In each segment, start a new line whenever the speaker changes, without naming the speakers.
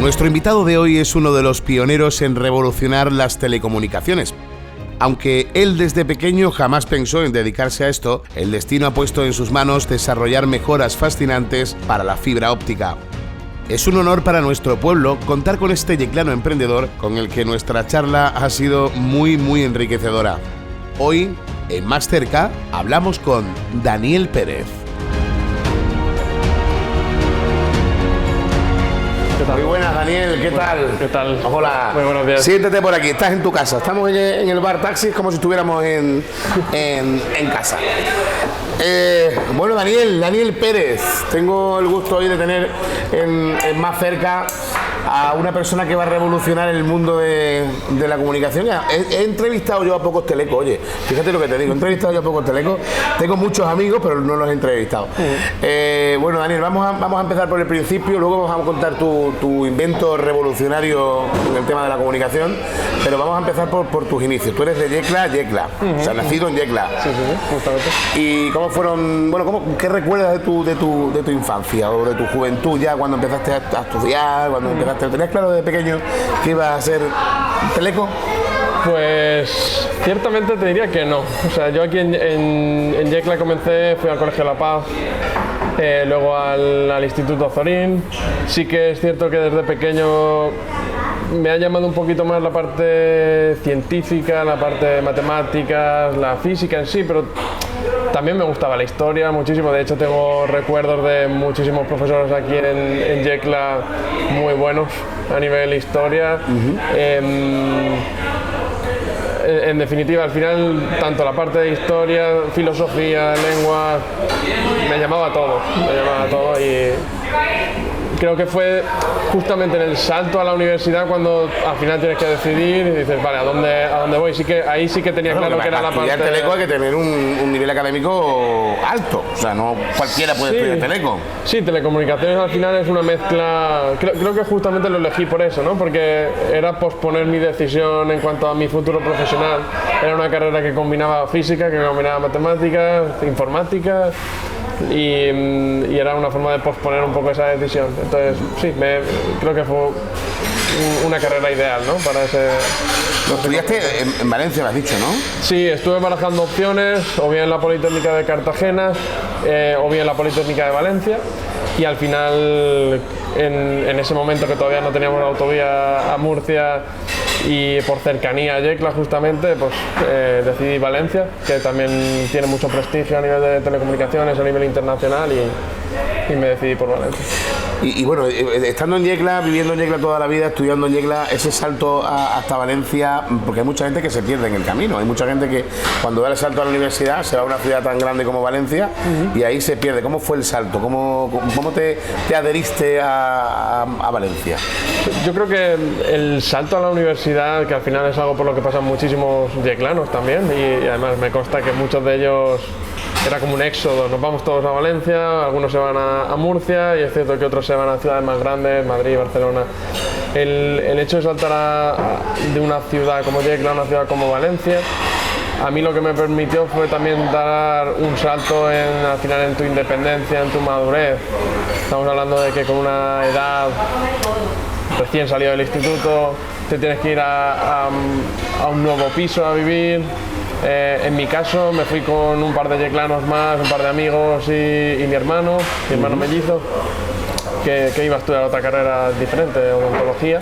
Nuestro invitado de hoy es uno de los pioneros en revolucionar las telecomunicaciones. Aunque él desde pequeño jamás pensó en dedicarse a esto, el destino ha puesto en sus manos desarrollar mejoras fascinantes para la fibra óptica. Es un honor para nuestro pueblo contar con este yeclano emprendedor con el que nuestra charla ha sido muy enriquecedora. Hoy, en Más Cerca, hablamos con Daniel Pérez. Muy buenas, Daniel, ¿qué tal?
¿Qué tal?
Hola.
Muy buenos días.
Siéntate por aquí, estás en tu casa. Estamos en el bar Taxis como si estuviéramos en casa. Bueno, Daniel Pérez, tengo el gusto hoy de tener en Más Cerca a una persona que va a revolucionar el mundo de la comunicación. He entrevistado yo a pocos telecos, oye, fíjate lo que te digo, he entrevistado yo a pocos telecos, tengo muchos amigos, pero no los he entrevistado. Bueno, Daniel, vamos a empezar por el principio, luego vamos a contar tu invento revolucionario en el tema de la comunicación, pero vamos a empezar por tus inicios. Tú eres de Yecla, o sea, nacido en Yecla.
Sí, justamente.
¿Y cómo fueron, qué recuerdas de tu infancia o de tu juventud ya cuando empezaste a estudiar, cuando ¿tenías claro desde pequeño que ibas a ser teleco?
Pues ciertamente te diría que no. O sea, yo aquí en Yecla comencé, fui al Colegio La Paz, luego al Instituto Azorín. Sí que es cierto que desde pequeño me ha llamado un poquito más la parte científica, la parte de matemáticas, la física en sí, pero también me gustaba la historia muchísimo. De hecho, tengo recuerdos de muchísimos profesores aquí en Yecla muy buenos a nivel historia. En definitiva, al final, tanto la parte de historia, filosofía, lengua, me llamaba todo y creo que fue justamente en el salto a la universidad cuando al final tienes que decidir y dices, vale, ¿a dónde voy? Ahí sí que tenía claro que era la parte...
Estudiar teleco hay que tener un nivel académico alto, o sea, no cualquiera puede estudiar teleco.
Sí, telecomunicaciones al final es una mezcla... Creo que justamente lo elegí por eso, ¿no? Porque era posponer mi decisión en cuanto a mi futuro profesional. Era una carrera que combinaba física, que combinaba matemáticas, informática... Y era una forma de posponer un poco esa decisión. Entonces, sí, creo que fue una carrera ideal, ¿no? Para ese...
Lo estudiaste en Valencia, me has dicho, ¿no?
Sí, estuve barajando opciones, o bien la Politécnica de Cartagena, o bien la Politécnica de Valencia, y al final, en ese momento que todavía no teníamos la autovía a Murcia, y por cercanía a Yecla justamente, pues decidí Valencia, que también tiene mucho prestigio a nivel de telecomunicaciones, a nivel internacional, y me decidí por Valencia.
Y bueno, estando en Yecla, viviendo en Yecla toda la vida, estudiando en Yecla, ese salto hasta Valencia, porque hay mucha gente que se pierde en el camino, hay mucha gente que cuando da el salto a la universidad se va a una ciudad tan grande como Valencia y ahí se pierde. ¿Cómo fue el salto? ¿Cómo te adheriste a Valencia?
Yo creo que el salto a la universidad, que al final es algo por lo que pasan muchísimos yeclanos también, y además me consta que muchos de ellos era como un éxodo, nos vamos todos a Valencia, algunos se van a Murcia y es cierto que otros se van a ciudades más grandes, Madrid, Barcelona. El hecho de saltar de una ciudad como Yecla a una ciudad como Valencia, a mí lo que me permitió fue también dar un salto al final en tu independencia, en tu madurez. Estamos hablando de que con una edad recién salido del instituto te tienes que ir a un nuevo piso a vivir. En mi caso me fui con un par de yeclanos más, un par de amigos y mi hermano mellizo, que iba a estudiar otra carrera diferente, odontología.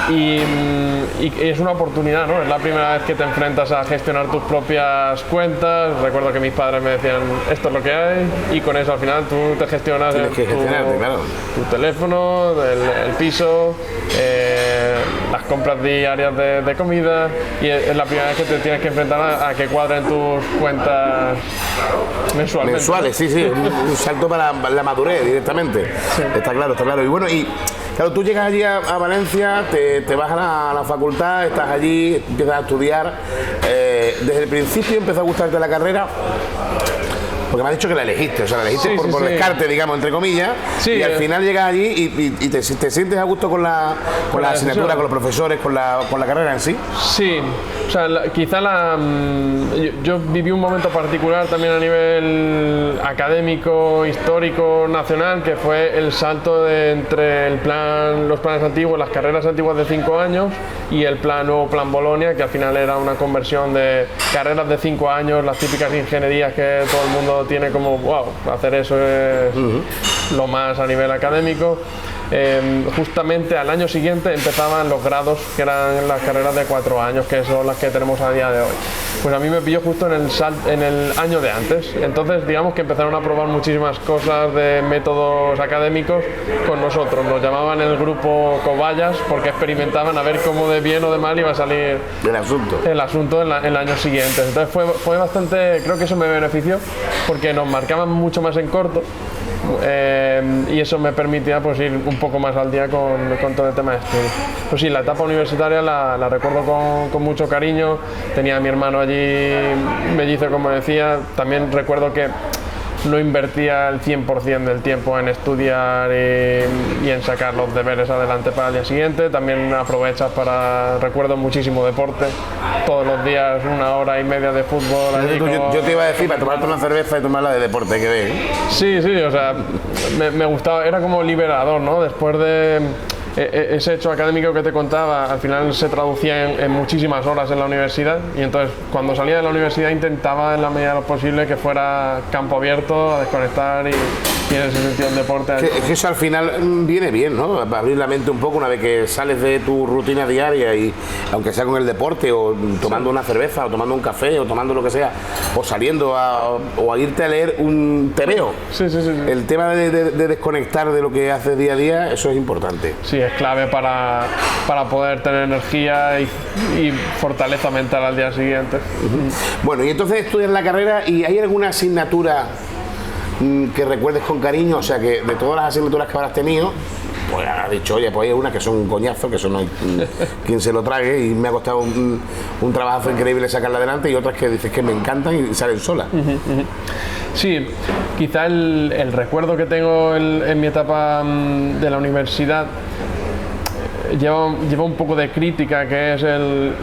Y es una oportunidad, ¿no? Es la primera vez que te enfrentas a gestionar tus propias cuentas. Recuerdo que mis padres me decían, esto es lo que hay, y con eso al final tú te gestionas tu teléfono, el piso, las compras diarias de comida, y es la primera vez que te tienes que enfrentar a que cuadren tus cuentas mensualmente.
Mensuales, sí, un salto para la madurez directamente. Sí. Está claro. Y bueno, claro, tú llegas allí a Valencia, te vas a la facultad, estás allí, empiezas a estudiar. Desde el principio empezó a gustarte la carrera, porque me has dicho que la elegiste, o sea, la elegiste por descarte, digamos, entre comillas, y al final llegas allí y te sientes a gusto con la asignatura, con los profesores, con la carrera en sí.
Sí, O sea, yo viví un momento particular también a nivel académico, histórico, nacional, que fue el salto entre los planes antiguos, las carreras antiguas de 5 años y el nuevo plan Bolonia, que al final era una conversión de carreras de 5 años, las típicas ingenierías que todo el mundo tiene como, wow, hacer eso es lo más a nivel académico. Justamente al año siguiente empezaban los grados, que eran las carreras de 4 años, que son las que tenemos a día de hoy. Pues a mí me pilló justo en el año de antes. Entonces, digamos que empezaron a probar muchísimas cosas de métodos académicos con nosotros. Nos llamaban el grupo cobayas porque experimentaban a ver cómo de bien o de mal iba a salir el asunto en el año siguiente. Entonces fue bastante, creo que eso me benefició porque nos marcaban mucho más en corto. Y eso me permitía pues ir un poco más al día con todo el tema de estudio. Pues sí, la etapa universitaria la recuerdo con mucho cariño. Tenía a mi hermano allí mellizo, como decía. También recuerdo que no invertía el 100% del tiempo en estudiar y en sacar los deberes adelante para el día siguiente. También aprovechas recuerdo muchísimo deporte, todos los días 1 hora y media de fútbol.
Yo te iba a decir, para tomarte una cerveza y tomarla de deporte, que ves.
Sí, o sea, me gustaba, era como liberador, ¿no? Después de ese hecho académico que te contaba, al final se traducía en muchísimas horas en la universidad, y entonces cuando salía de la universidad intentaba en la medida de lo posible que fuera campo abierto, a desconectar y en ese sentido el deporte.
Es que eso al final viene bien, ¿no? Para abrir la mente un poco una vez que sales de tu rutina diaria, y aunque sea con el deporte o tomando una cerveza o tomando un café o tomando lo que sea, o saliendo o a irte a leer un tebeo.
Sí.
El tema de desconectar de lo que haces día a día, eso es importante.
Sí, es clave para poder tener energía y fortaleza mental al día siguiente.
Bueno, y entonces estudias la carrera, ¿y hay alguna asignatura que recuerdes con cariño? O sea, que de todas las asignaturas que habrás tenido, pues has dicho, oye, pues hay unas que son un coñazo, que eso no hay quien se lo trague, y me ha costado un trabajo increíble sacarla adelante, y otras que dices que me encantan y salen solas.
Sí, quizá el recuerdo que tengo en mi etapa de la universidad lleva un poco de crítica, que es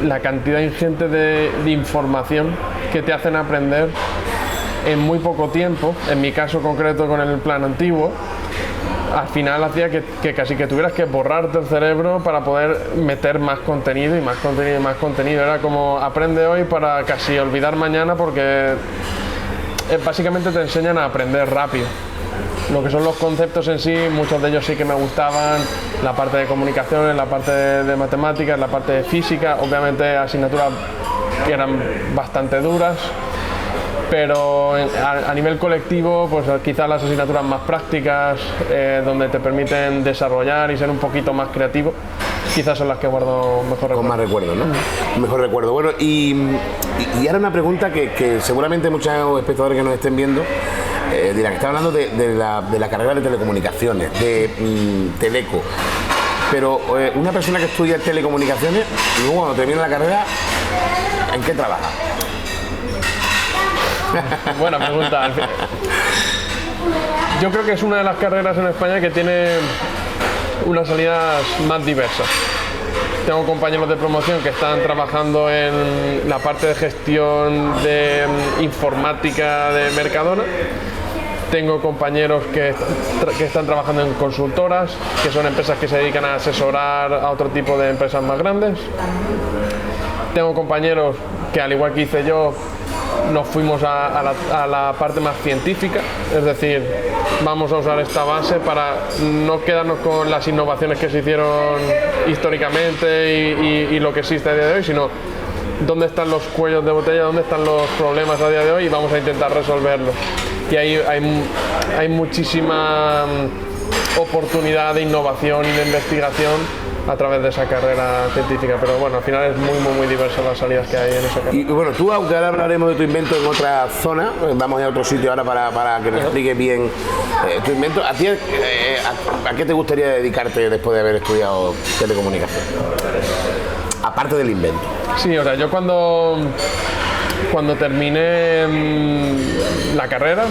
la cantidad ingente de información que te hacen aprender en muy poco tiempo. En mi caso concreto con el plan antiguo, al final hacía que casi que tuvieras que borrarte el cerebro para poder meter más contenido y más contenido y más contenido. Era como aprende hoy para casi olvidar mañana, porque básicamente te enseñan a aprender rápido. Lo que son los conceptos en sí, muchos de ellos sí que me gustaban, la parte de comunicaciones, la parte de matemáticas, la parte de física, obviamente asignaturas que eran bastante duras, pero a nivel colectivo, pues quizás las asignaturas más prácticas, donde te permiten desarrollar y ser un poquito más creativo, quizás son las que guardo mejor recuerdo.
Con más recuerdo, ¿no? Mejor recuerdo. Bueno, y ahora una pregunta que seguramente muchos espectadores que nos estén viendo dirán, que está hablando de la carrera de telecomunicaciones, de Teleco. Pero una persona que estudia telecomunicaciones, luego cuando termina la carrera, ¿en qué trabaja?
Buena pregunta. Yo creo que es una de las carreras en España que tiene unas salidas más diversas. Tengo compañeros de promoción que están trabajando en la parte de gestión de informática de Mercadona. Tengo compañeros que están trabajando en consultoras, que son empresas que se dedican a asesorar a otro tipo de empresas más grandes. Tengo compañeros que, al igual que hice yo, nos fuimos a la parte más científica, es decir, vamos a usar esta base para no quedarnos con las innovaciones que se hicieron históricamente y lo que existe a día de hoy, sino dónde están los cuellos de botella, dónde están los problemas a día de hoy, y vamos a intentar resolverlos. Y ahí hay muchísima oportunidad de innovación y de investigación a través de esa carrera científica, pero bueno, al final es muy diversas las salidas que hay en esa carrera.
Y bueno, tú, aunque ahora hablaremos de tu invento en otra zona, vamos a otro sitio ahora para que nos expliques bien tu invento. ¿A ti a qué te gustaría dedicarte después de haber estudiado telecomunicación? Aparte del invento.
Sí, o sea, yo cuando terminé la carrera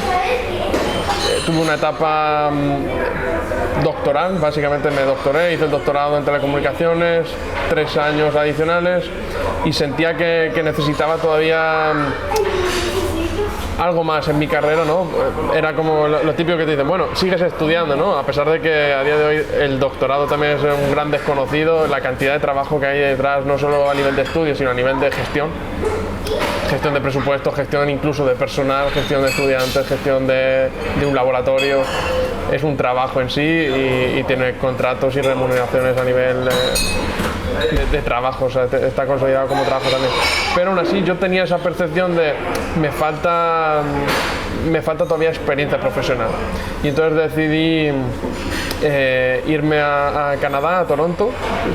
tuve una etapa doctoral, básicamente me doctoré, hice el doctorado en telecomunicaciones, 3 años adicionales y sentía que necesitaba todavía algo más en mi carrera, ¿no? Era como lo típico que te dicen, bueno, sigues estudiando, ¿no? A pesar de que a día de hoy el doctorado también es un gran desconocido, la cantidad de trabajo que hay detrás, no solo a nivel de estudio, sino a nivel de gestión de presupuesto, gestión incluso de personal, gestión de estudiantes, gestión de un laboratorio. Es un trabajo en sí y tiene contratos y remuneraciones a nivel de trabajo, o sea, está consolidado como trabajo también. Pero aún así yo tenía esa percepción de me falta todavía experiencia profesional. Y entonces decidí irme a Canadá, a Toronto,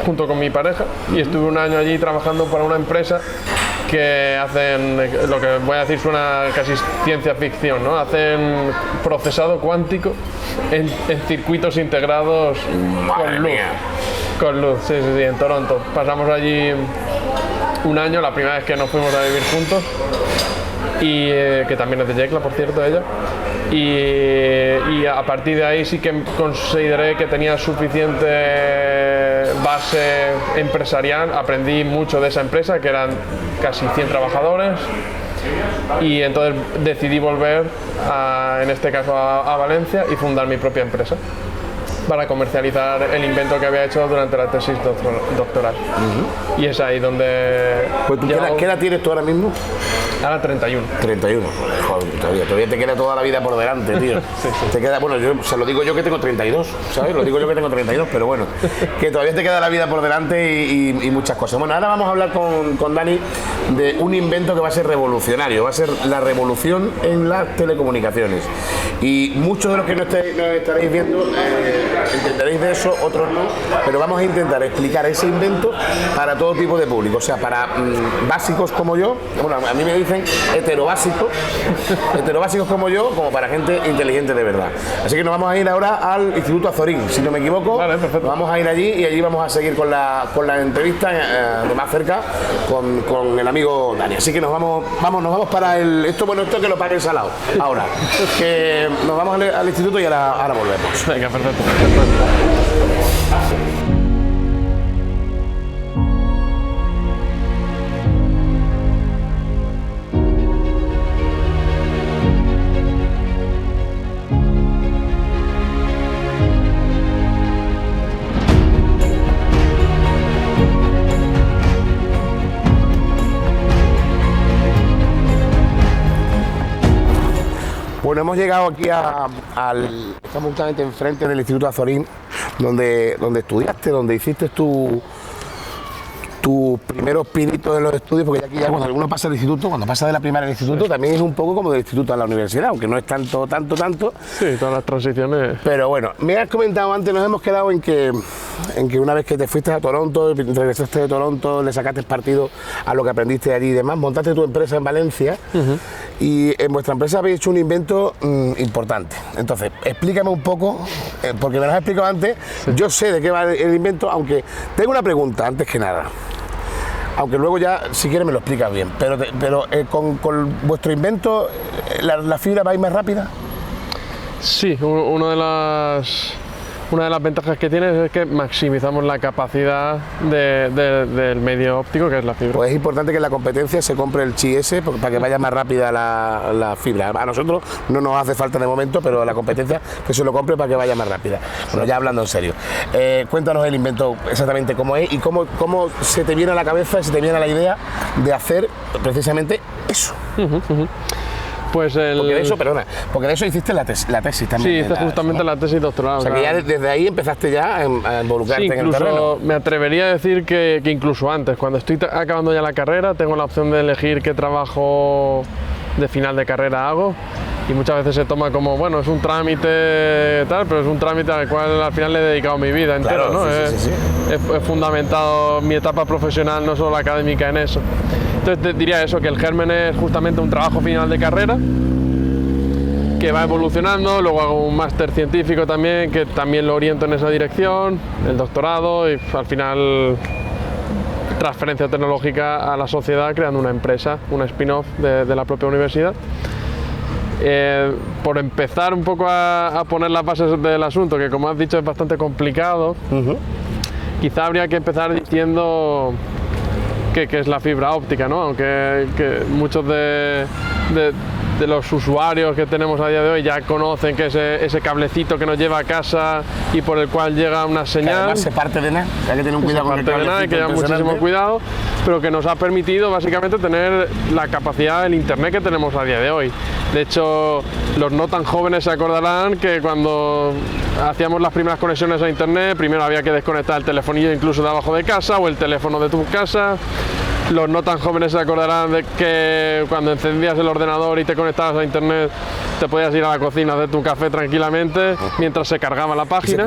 junto con mi pareja, y estuve un año allí trabajando para una empresa que hacen, lo que voy a decir suena casi ciencia ficción, ¿no? Hacen procesado cuántico en circuitos integrados con luz. Con luz, sí, en Toronto. Pasamos allí un año, la primera vez que nos fuimos a vivir juntos, y que también es de Yecla, por cierto, ella. Y a partir de ahí sí que consideré que tenía suficiente base empresarial, aprendí mucho de esa empresa, que eran casi 100 trabajadores, y entonces decidí volver, en este caso a Valencia, y fundar mi propia empresa para comercializar el invento que había hecho durante la tesis doctoral. Y es ahí donde...
Pues, ¿qué edad tienes tú ahora mismo?
Ahora 31.
31. Joder, todavía te queda toda la vida por delante, tío.
Sí.
Te queda, bueno, se lo digo yo que tengo 32, ¿sabes? Lo digo yo que tengo 32, pero bueno, que todavía te queda la vida por delante y muchas cosas. Bueno, ahora vamos a hablar con Dani de un invento que va a ser revolucionario, va a ser la revolución en las telecomunicaciones. Y muchos de los que nos estaréis viendo entenderéis de eso, otros no, pero vamos a intentar explicar ese invento para todo tipo de público, o sea, para básicos como yo, bueno, a mí me dicen heterobásicos como yo, como para gente inteligente de verdad. Así que nos vamos a ir ahora al Instituto Azorín, si no me equivoco.
Vale, perfecto.
Vamos a ir allí y allí vamos a seguir con la entrevista de más cerca con el amigo Dani. Así que nos vamos para esto que lo pague el salado. Ahora, que nos vamos al instituto y ahora volvemos.
Venga, perfecto.
Bueno, hemos llegado aquí estamos justamente enfrente del Instituto Azorín, donde estudiaste, donde hiciste tus primeros pinitos en los estudios, porque aquí ya cuando uno pasa al instituto, cuando pasa de la primaria al instituto, también es un poco como del instituto a la universidad, aunque no es tanto.
Sí, todas las transiciones.
Pero bueno, me has comentado antes, nos hemos quedado en que una vez que te fuiste a Toronto, regresaste de Toronto, le sacaste partido a lo que aprendiste allí y demás, montaste tu empresa en Valencia. Y en vuestra empresa habéis hecho un invento importante. Entonces, explícame un poco, porque me lo has explicado antes, yo sé de qué va el invento, aunque tengo una pregunta antes que nada. Aunque luego ya, si quieres, me lo explicas bien. Pero con vuestro invento, ¿la fibra va a ir más rápida?
Sí, una de las ventajas que tienes es que maximizamos la capacidad del medio óptico, que es la fibra.
Pues es importante que en la competencia se compre el chi ese para que vaya más rápida la fibra. A nosotros no nos hace falta de momento, pero a la competencia que se lo compre para que vaya más rápida. Bueno, ya hablando en serio, cuéntanos el invento exactamente cómo es y cómo se te viene a la cabeza, se te viene a la idea de hacer precisamente eso.
Pues
porque de eso hiciste la tesis también.
Sí, hice justamente la tesis doctoral.
O sea, que ya desde ahí empezaste ya a involucrarte en el terreno.
Me atrevería a decir que incluso antes, cuando estoy acabando ya la carrera, tengo la opción de elegir qué trabajo de final de carrera hago. Y muchas veces se toma como, bueno, es un trámite tal, pero es un trámite al cual al final le he dedicado mi vida entera,
claro,
¿no?
Sí.
He fundamentado mi etapa profesional, no solo la académica, en eso. Entonces te diría eso, que el germen es justamente un trabajo final de carrera que va evolucionando, luego hago un máster científico también, que también lo oriento en esa dirección, el doctorado y al final transferencia tecnológica a la sociedad creando una empresa, una spin-off de la propia universidad. Por empezar un poco a poner las bases del asunto, que como has dicho es bastante complicado, quizá habría que empezar diciendo qué es la fibra óptica, ¿no? Aunque que muchos de los usuarios que tenemos a día de hoy ya conocen que es ese cablecito que nos lleva a casa y por el cual llega una señal. Que
además se parte de nada, hay que tener un cuidado con el cablecito.
Hay que llevar muchísimo cuidado, pero que nos ha permitido básicamente tener la capacidad del internet que tenemos a día de hoy. De hecho, los no tan jóvenes se acordarán que cuando hacíamos las primeras conexiones a internet, primero había que desconectar el telefonillo incluso de abajo de casa o el teléfono de tu casa. Los no tan jóvenes se acordarán de que cuando encendías el ordenador y te conectabas a internet te podías ir a la cocina a hacer tu café tranquilamente mientras se cargaba la página.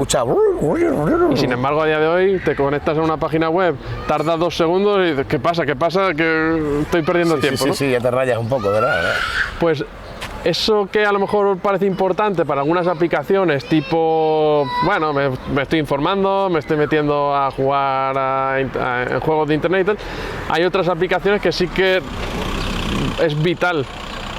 Y sin embargo a día de hoy te conectas a una página web, tardas 2 segundos y dices, ¿qué pasa? Que estoy perdiendo tiempo, ¿no?
Sí, ya te rayas un poco, ¿verdad?
Pues eso que a lo mejor parece importante para algunas aplicaciones, tipo, bueno, me estoy informando, me estoy metiendo a jugar en juegos de internet y tal, hay otras aplicaciones que sí que es vital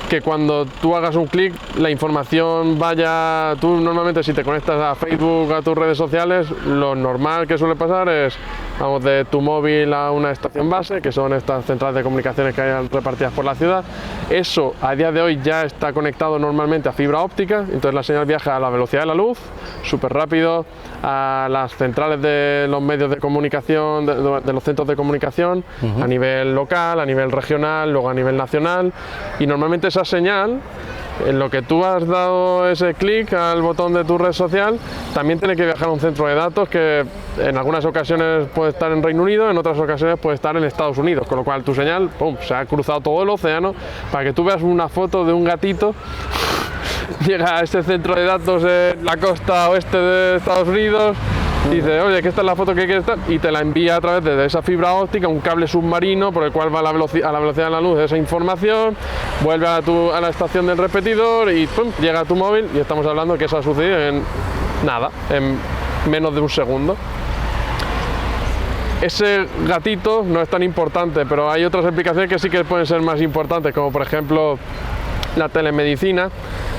que cuando tú hagas un clic la información vaya. Tú normalmente si te conectas a Facebook, a tus redes sociales, lo normal que suele pasar es, vamos, de tu móvil a una estación base, que son estas centrales de comunicaciones que hay repartidas por la ciudad. Eso a día de hoy ya está conectado normalmente a fibra óptica, entonces la señal viaja a la velocidad de la luz, súper rápido, a las centrales de los medios de comunicación, de los centros de comunicación, a nivel local, a nivel regional, luego a nivel nacional, y normalmente esa señal, en lo que tú has dado ese clic al botón de tu red social, también tiene que viajar a un centro de datos que en algunas ocasiones puede estar en Reino Unido, en otras ocasiones puede estar en Estados Unidos, con lo cual tu señal, ¡pum!, se ha cruzado todo el océano para que tú veas una foto de un gatito. Llega a este centro de datos en la costa oeste de Estados Unidos, dice, oye, que esta es la foto que quieres estar, y te la envía a través de esa fibra óptica, un cable submarino por el cual va a la velocidad de la luz esa información, vuelve a la estación del repetidor y ¡pum!, llega a tu móvil, y estamos hablando que eso ha sucedido en nada, en menos de un segundo. Ese gatito no es tan importante, pero hay otras aplicaciones que sí que pueden ser más importantes, como por ejemplo la telemedicina.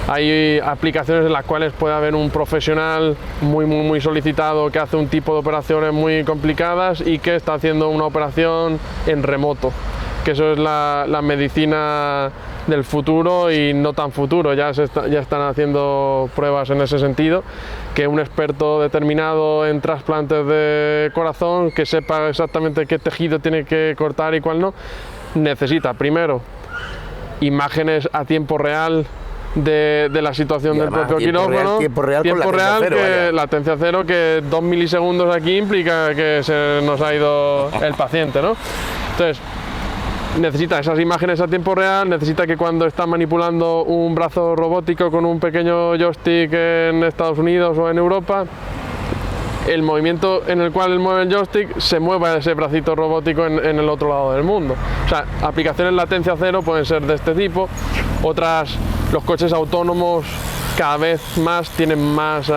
Hay aplicaciones en las cuales puede haber un profesional muy solicitado que hace un tipo de operaciones muy complicadas y que está haciendo una operación en remoto, que eso es la medicina del futuro y no tan futuro. Ya están haciendo pruebas en ese sentido, que un experto determinado en trasplantes de corazón, que sepa exactamente qué tejido tiene que cortar y cuál no, necesita primero imágenes a tiempo real de la situación del propio quirófano,
tiempo real que
latencia cero, que 2 milisegundos aquí implica que se nos ha ido el paciente, ¿no? Entonces necesita esas imágenes a tiempo real, necesita que cuando está manipulando un brazo robótico con un pequeño joystick en Estados Unidos o en Europa, el movimiento en el cual él mueve el joystick se mueva ese bracito robótico en el otro lado del mundo. O sea, aplicaciones latencia cero pueden ser de este tipo. Otras, los coches autónomos cada vez más tienen más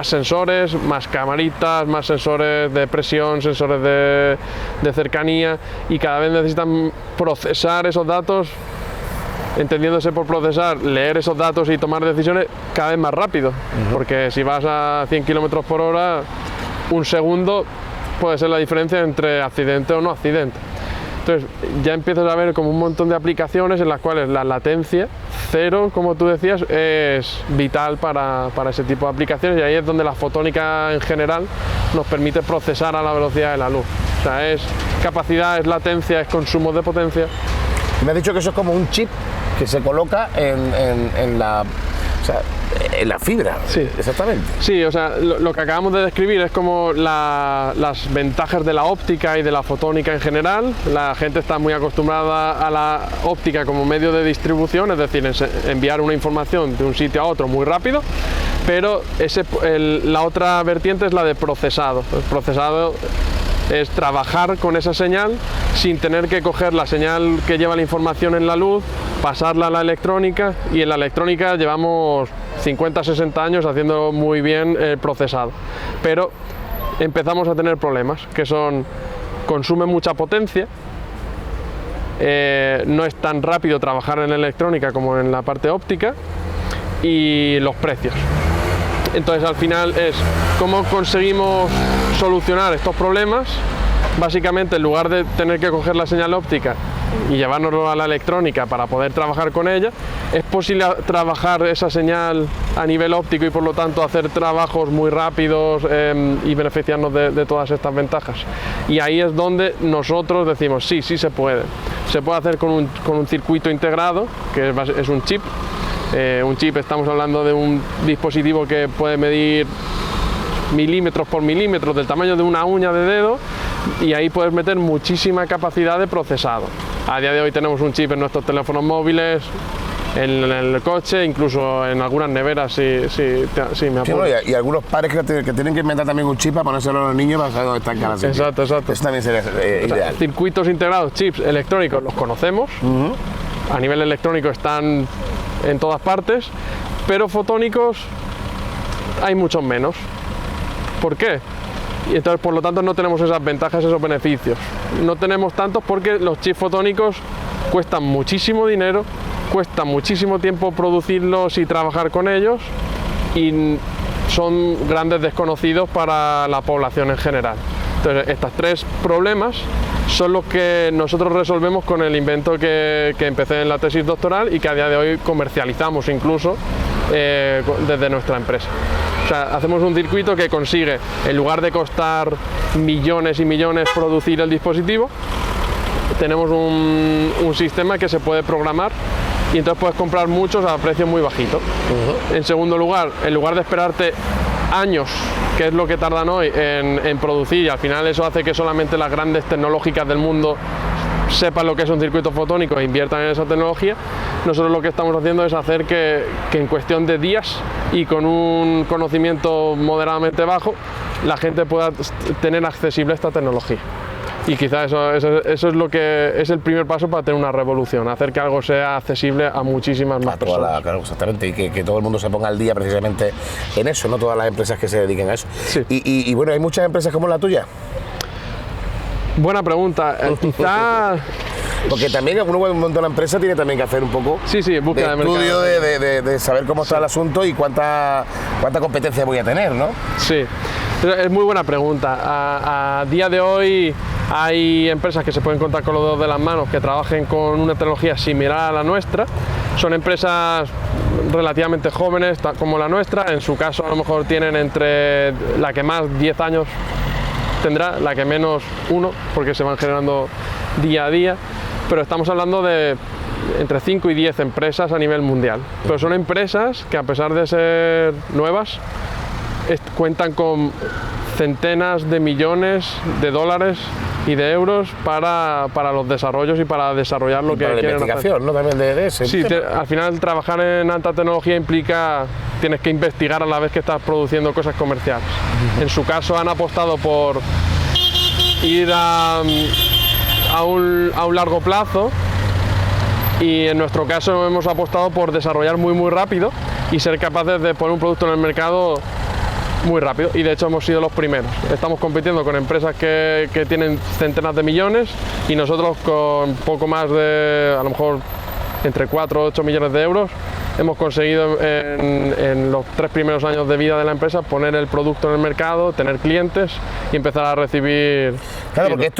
sensores, más camaritas, más sensores de presión, sensores de cercanía, y cada vez necesitan procesar esos datos, entendiéndose por procesar, leer esos datos y tomar decisiones cada vez más rápido, porque si vas a 100 km por hora, un segundo puede ser la diferencia entre accidente o no accidente. Entonces ya empiezas a ver como un montón de aplicaciones en las cuales la latencia cero, como tú decías, es vital para ese tipo de aplicaciones, y ahí es donde la fotónica en general nos permite procesar a la velocidad de la luz. O sea, es capacidad, es latencia, es consumo de potencia.
Me has dicho que eso es como un chip que se coloca en la fibra.
Sí.
Exactamente.
Sí, o sea, lo que acabamos de describir es como las ventajas de la óptica y de la fotónica en general. La gente está muy acostumbrada a la óptica como medio de distribución, es decir, enviar una información de un sitio a otro muy rápido, pero la otra vertiente es la de procesado. El procesado es trabajar con esa señal sin tener que coger la señal que lleva la información en la luz, pasarla a la electrónica, y en la electrónica llevamos 50-60 años haciendo muy bien el procesado, pero empezamos a tener problemas, que son: consume mucha potencia, no es tan rápido trabajar en electrónica como en la parte óptica, y los precios. Entonces al final es cómo conseguimos solucionar estos problemas. Básicamente, en lugar de tener que coger la señal óptica y llevárnoslo a la electrónica para poder trabajar con ella, es posible trabajar esa señal a nivel óptico y por lo tanto hacer trabajos muy rápidos y beneficiarnos de todas estas ventajas. Y ahí es donde nosotros decimos sí, sí se puede. Se puede hacer con un circuito integrado, que es un chip. Un chip, estamos hablando de un dispositivo que puede medir milímetros por milímetros, del tamaño de una uña de dedo, y ahí puedes meter muchísima capacidad de procesado. A día de hoy tenemos un chip en nuestros teléfonos móviles, en el coche, incluso en algunas neveras, si me apuro.
Y algunos padres que tienen que inventar también un chip para ponérselo a los niños para saber dónde están cada sitio.
Exacto.
Eso también sería ideal.
Circuitos integrados, chips electrónicos, los conocemos. A nivel electrónico están en todas partes, pero fotónicos hay muchos menos. ¿Por qué? Y entonces, por lo tanto, no tenemos esas ventajas, esos beneficios. No tenemos tantos porque los chips fotónicos cuestan muchísimo dinero, cuesta muchísimo tiempo producirlos y trabajar con ellos, y son grandes desconocidos para la población en general. Entonces, estos tres problemas son los que nosotros resolvemos con el invento que empecé en la tesis doctoral y que a día de hoy comercializamos incluso desde nuestra empresa. O sea, hacemos un circuito que consigue, en lugar de costar millones y millones producir el dispositivo, tenemos un sistema que se puede programar y entonces puedes comprar muchos a precio muy bajito. En segundo lugar, en lugar de esperarte años, que es lo que tardan hoy en producir, y al final eso hace que solamente las grandes tecnológicas del mundo sepan lo que es un circuito fotónico e inviertan en esa tecnología, nosotros lo que estamos haciendo es hacer que en cuestión de días y con un conocimiento moderadamente bajo, la gente pueda tener accesible esta tecnología. Y quizás eso es lo que es el primer paso para tener una revolución, hacer que algo sea accesible a muchísimas más personas.
Claro, exactamente, y que todo el mundo se ponga al día precisamente en eso, no todas las empresas que se dediquen a eso.
Sí.
Y bueno, ¿hay muchas empresas como la tuya?
Buena pregunta. Quizá...
Porque también uno cuando monta una empresa tiene también que hacer un poco
búsqueda
de estudio de saber cómo está el asunto y cuánta competencia voy a tener, ¿no?
Sí, es muy buena pregunta. A día de hoy hay empresas que se pueden contar con los dedos de las manos que trabajen con una tecnología similar a la nuestra. Son empresas relativamente jóvenes como la nuestra. En su caso a lo mejor tienen entre la que más 10 años tendrá, la que menos 1, porque se van generando día a día, pero estamos hablando de entre 5 y 10 empresas a nivel mundial. Pero son empresas que, a pesar de ser nuevas, cuentan con centenas de millones de dólares y de euros para los desarrollos y para desarrollar lo que quieren hacer.
Para la investigación, ¿no? También de ese.
Sí, al final trabajar en alta tecnología implica tienes que investigar a la vez que estás produciendo cosas comerciales. En su caso han apostado por ir a un largo plazo, y en nuestro caso hemos apostado por desarrollar muy rápido y ser capaces de poner un producto en el mercado muy rápido, y de hecho hemos sido los primeros. Estamos compitiendo con empresas que tienen centenas de millones y nosotros con poco más de, a lo mejor, entre 4 o 8 millones de euros, hemos conseguido en los 3 primeros años de vida de la empresa poner el producto en el mercado, tener clientes y empezar a recibir...
Claro, porque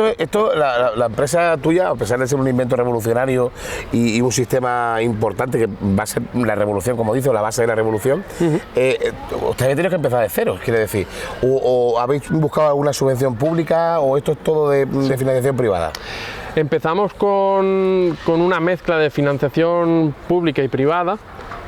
la empresa tuya, a pesar de ser un invento revolucionario y un sistema importante que va a ser la revolución, como dice, la base de la revolución, ustedes habéis tenido que empezar de cero, quiere decir, o habéis buscado alguna subvención pública, o esto es todo de financiación privada.
Empezamos con una mezcla de financiación pública y privada.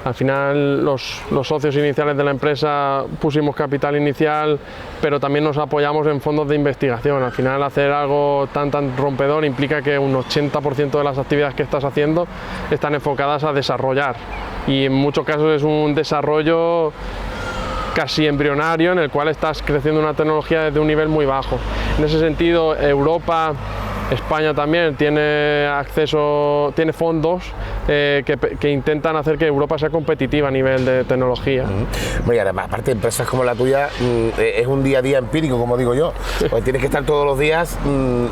Al final los socios iniciales de la empresa pusimos capital inicial, pero también nos apoyamos en fondos de investigación. Al final hacer algo tan rompedor implica que un 80% de las actividades que estás haciendo están enfocadas a desarrollar, y en muchos casos es un desarrollo casi embrionario en el cual estás creciendo una tecnología desde un nivel muy bajo. En ese sentido, Europa, España también tiene fondos que intentan hacer que Europa sea competitiva a nivel de tecnología.
Bueno, y además, aparte de empresas como la tuya, es un día a día empírico, como digo yo, pues tienes que estar todos los días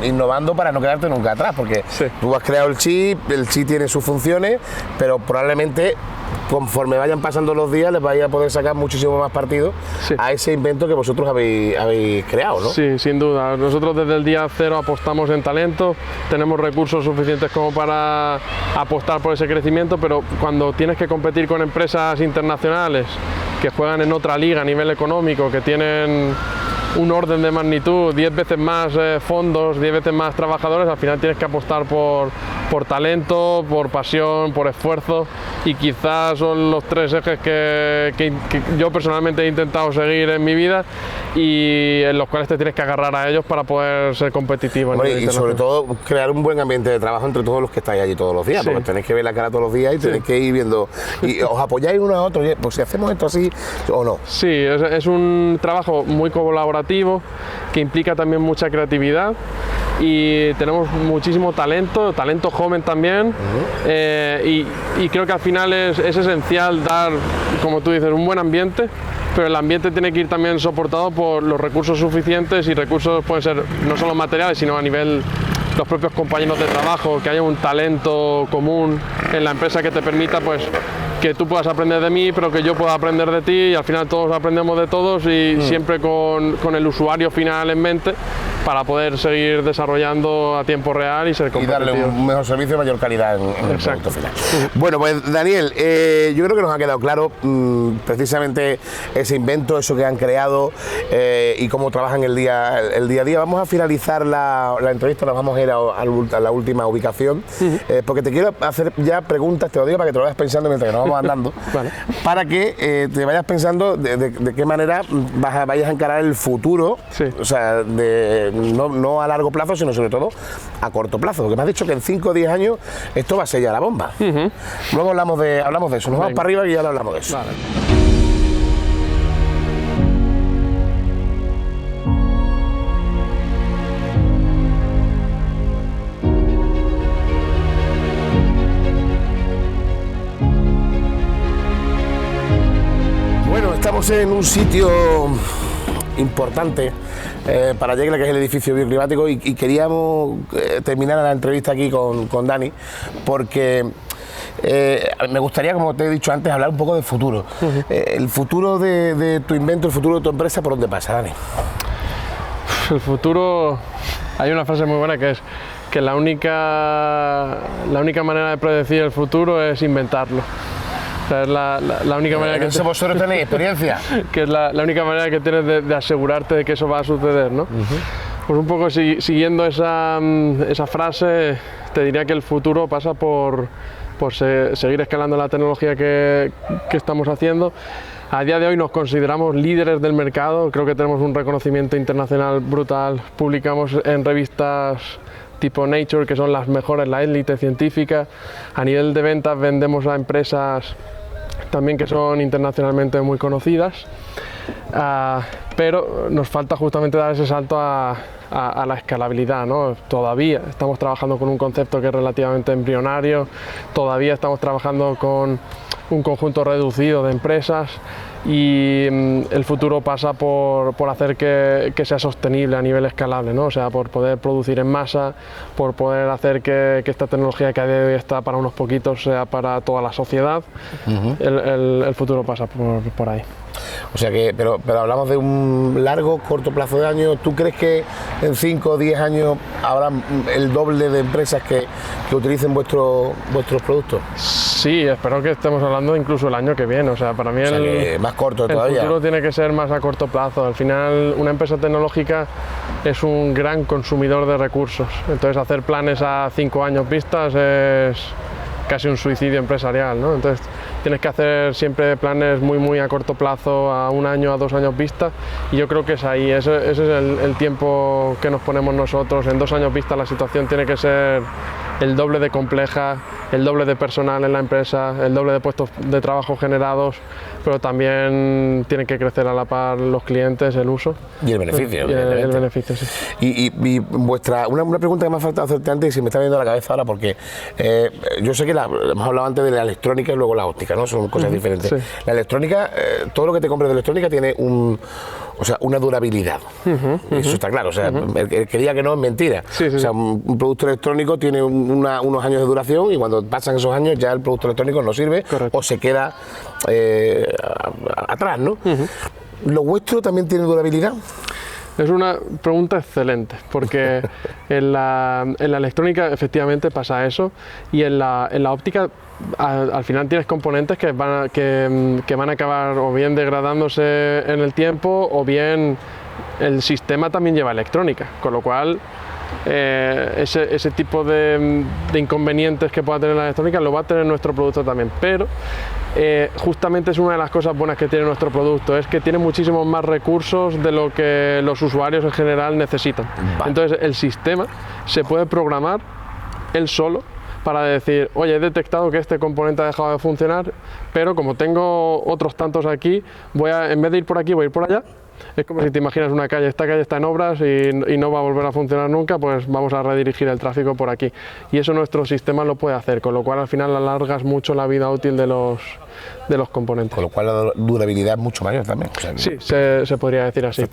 innovando para no quedarte nunca atrás, porque tú has creado el chip tiene sus funciones, pero probablemente conforme vayan pasando los días les vaya a poder sacar muchísimo más partido a ese invento que vosotros habéis creado, ¿no?
Sí, sin duda. Nosotros desde el día cero apostamos en talento, tenemos recursos suficientes como para apostar por ese crecimiento, pero cuando tienes que competir con empresas internacionales que juegan en otra liga a nivel económico, que tienen un orden de magnitud, 10 veces más fondos, 10 veces más trabajadores, al final tienes que apostar por talento, por pasión, por esfuerzo, y quizás son los tres ejes que yo personalmente he intentado seguir en mi vida y en los cuales te tienes que agarrar a ellos para poder ser competitivo.
Bueno, y sobre todo crear un buen ambiente de trabajo entre todos los que estáis allí todos los días, porque tenéis que ver la cara todos los días y tenéis que ir viendo, y os apoyáis uno a otro, pues si hacemos esto así o no.
Sí, es un trabajo muy colaborativo que implica también mucha creatividad y tenemos muchísimo talento joven también, y creo que al final es esencial dar, como tú dices, un buen ambiente, pero el ambiente tiene que ir también soportado por los recursos suficientes, y recursos pueden ser no solo materiales, sino a nivel los propios compañeros de trabajo, que haya un talento común en la empresa que te permita pues que tú puedas aprender de mí, pero que yo pueda aprender de ti, y al final todos aprendemos de todos, y siempre con el usuario final en mente, para poder seguir desarrollando a tiempo real y ser competitivos.
Y darle un mejor servicio y mayor calidad en el producto final. Bueno, pues Daniel, yo creo que nos ha quedado claro precisamente ese invento, eso que han creado y cómo trabajan el día a día. Vamos a finalizar la entrevista, nos vamos a ir a la última ubicación, porque te quiero hacer ya preguntas, te lo digo para que te lo vayas pensando mientras que nos vamos andando, vale, para que te vayas pensando de qué manera vayas a encarar el futuro, o sea, no a largo plazo, sino sobre todo a corto plazo, porque me has dicho que en 5 o 10 años esto va a ser ya la bomba. Luego hablamos de eso, nos vamos para arriba y ya hablamos de eso.
Vale.
Bueno, estamos en un sitio importante para Yecla, que es el edificio bioclimático, y queríamos terminar la entrevista aquí con Dani, porque me gustaría, como te he dicho antes, hablar un poco del futuro. El futuro de tu invento, el futuro de tu empresa, ¿por dónde pasa, Dani?
El futuro, hay una frase muy buena que es que la única manera de predecir el futuro es inventarlo. O sea, es la única manera que
vosotros tenéis experiencia.
Que es la única manera que tienes de asegurarte de que eso va a suceder, ¿no? Pues un poco siguiendo esa frase, te diría que el futuro pasa por seguir escalando la tecnología que estamos haciendo. A día de hoy nos consideramos líderes del mercado, creo que tenemos un reconocimiento internacional brutal, publicamos en revistas tipo Nature, que son las mejores, la élite científica. A nivel de ventas vendemos a empresas también que son internacionalmente muy conocidas, pero nos falta justamente dar ese salto a la escalabilidad, ¿no? Todavía estamos trabajando con un concepto que es relativamente embrionario, todavía estamos trabajando con un conjunto reducido de empresas, y el futuro pasa por hacer que sea sostenible a nivel escalable, ¿no? O sea, por poder producir en masa, por poder hacer que esta tecnología que a día de hoy está para unos poquitos sea para toda la sociedad. El futuro pasa por ahí.
O sea que, pero hablamos de un largo, corto plazo de años. ¿Tú crees que en 5 o 10 años habrá el doble de empresas que utilicen vuestros productos?
Sí, espero que estemos hablando incluso el año que viene. O sea, para mí
más corto todavía.
El futuro tiene que ser más a corto plazo. Al final, una empresa tecnológica es un gran consumidor de recursos. Entonces, hacer planes a 5 años vistas es casi un suicidio empresarial, ¿no? Entonces tienes que hacer siempre planes muy a corto plazo, a 1 año, a 2 años vista, y yo creo que es ahí, ese es el tiempo que nos ponemos nosotros. En 2 años vista la situación tiene que ser el doble de compleja, el doble de personal en la empresa, el doble de puestos de trabajo generados, pero también tienen que crecer a la par los clientes, el uso.
Y el beneficio.
Y el beneficio, sí.
Y una pregunta que me ha faltado hacerte antes y se me está viendo a la cabeza ahora, porque yo sé que hemos hablado antes de la electrónica y luego la óptica, ¿no? Son cosas diferentes.
Sí.
La electrónica, todo lo que te compres de electrónica tiene una durabilidad. Eso está claro. O sea, el que diga que no es mentira.
Sí.
O sea, un producto electrónico tiene unos años de duración y cuando pasan esos años ya el producto electrónico no sirve. Correcto. O se queda atrás, ¿no? ¿Lo vuestro también tiene durabilidad?
Es una pregunta excelente, porque en la electrónica efectivamente pasa eso, y en la óptica al final tienes componentes que van a acabar o bien degradándose en el tiempo, o bien el sistema también lleva electrónica, con lo cual ese tipo de inconvenientes que pueda tener la electrónica lo va a tener nuestro producto también, pero justamente es una de las cosas buenas que tiene nuestro producto, es que tiene muchísimos más recursos de lo que los usuarios en general necesitan. Vale. Entonces el sistema se puede programar él solo para decir, oye, he detectado que este componente ha dejado de funcionar, pero como tengo otros tantos aquí, en vez de ir por aquí, voy a ir por allá. Es como si te imaginas una calle, esta calle está en obras y no va a volver a funcionar nunca, pues vamos a redirigir el tráfico por aquí. Y eso nuestro sistema lo puede hacer, con lo cual al final alargas mucho la vida útil de los componentes. Con
lo cual la durabilidad es mucho mayor también. O sea,
sí, se podría decir así.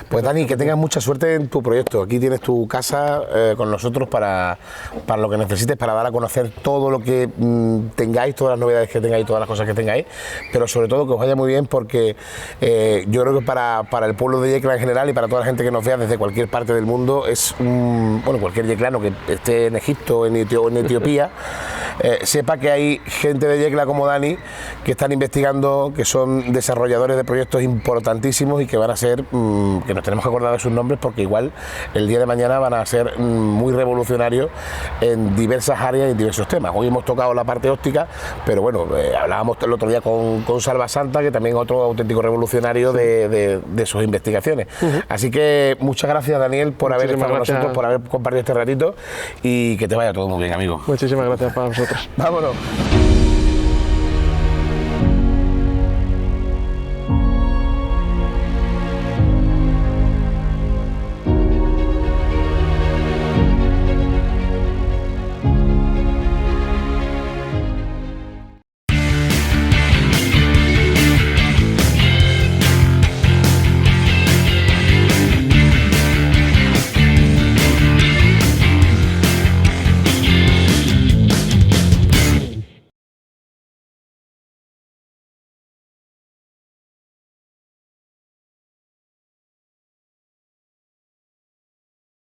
Pues Dani, que tengas mucha suerte en tu proyecto. Aquí tienes tu casa con nosotros para lo que necesites, para dar a conocer todo lo que tengáis, todas las novedades que tengáis, todas las cosas que tengáis, pero sobre todo que os vaya muy bien, porque yo creo que para el pueblo de Yecla en general y para toda la gente que nos vea desde cualquier parte del mundo, es cualquier yeclano que esté en Egipto o en Etiopía, sepa que hay gente de Yecla como Dani que están investigando, que son desarrolladores de proyectos importantísimos y que van a ser, que nos tenemos que acordar de sus nombres, porque igual el día de mañana van a ser muy revolucionarios en diversas áreas y en diversos temas. Hoy hemos tocado la parte óptica, pero bueno, hablábamos el otro día con Salva Santa, que también es otro auténtico revolucionario de sus investigaciones. Así que muchas gracias, Daniel, por haber estado con nosotros, por haber compartido este ratito, y que te vaya todo muy bien, amigo.
Muchísimas gracias para vosotros.
Vámonos.